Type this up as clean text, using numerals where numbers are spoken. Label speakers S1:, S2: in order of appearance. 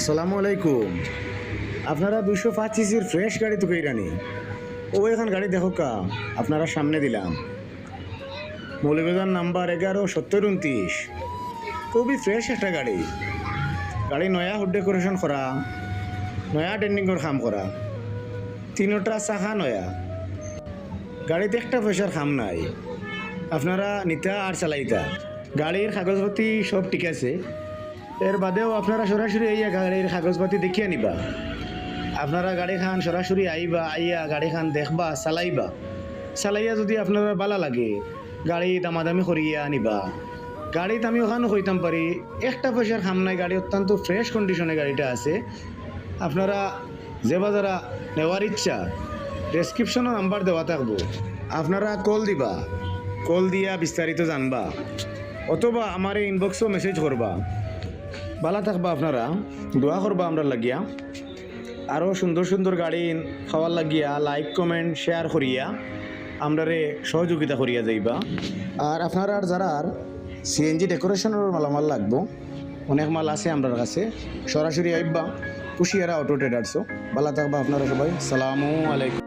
S1: আসসালামু আলাইকুম। আপনারা 205 সিসির ফ্রেশ গাড়ি তো কইরানি ও এখন গাড়ি দেখো কা আপনারা সামনে দিলাম মৌলভীবাজার নাম্বার 117029 খুবই ফ্রেশ একটা গাড়ি। গাড়ি নয়া হুড ডেকোরেশন করা, নয়া ট্রেন্ডিংয়ের কাম করা, তিনোটা চাকা নয়া। গাড়িতে একটা পয়সার খাম নাই, আপনারা নিতা আর চালাইতা। গাড়ির কাগজপাতি সব ঠিক আছে, এর বাদেও আপনারা সরাসরি আইয়া গাড়ির কাগজপাতি দেখিয়া নিবা। আপনারা গাড়ি খান সরাসরি আইয়া গাড়ি খান দেখবা, চালাইয়া যদি আপনারা ভালো লাগে গাড়ি দামাদামি করিয়া নিবা। গাড়িতে আমি ওখানে কইতাম পারি একটা পয়সার খাম নাই, গাড়ি অত্যন্ত ফ্রেশ কন্ডিশনে গাড়িটা আছে। আপনারা যে বাজারা নেওয়ার ইচ্ছা ডেসক্রিপশনও নাম্বার দেওয়া থাকবো, আপনারা কল দিবা, কল দিয়া বিস্তারিত জানবা, অথবা আমার এই ইনবক্সও মেসেজ করবা। ভালো থাকবা, আপনারা দোয়া করবা আমরা লাগিয়া। আরও সুন্দর সুন্দর গাড়ি খাওয়ার লাগিয়া লাইক কমেন্ট শেয়ার করিয়া আমরারে সহযোগিতা করিয়া যাইবা। আর আপনারা যারা সিএনজি ডেকোরেশনের মালামাল লাগবো, অনেক মাল আছে আমরার কাছে, সরাসরি আইবা কুশিয়ারা অটো ট্রেডার্সও। ভালো থাকবা আপনারা সবাই, সালামু আলাইকুম।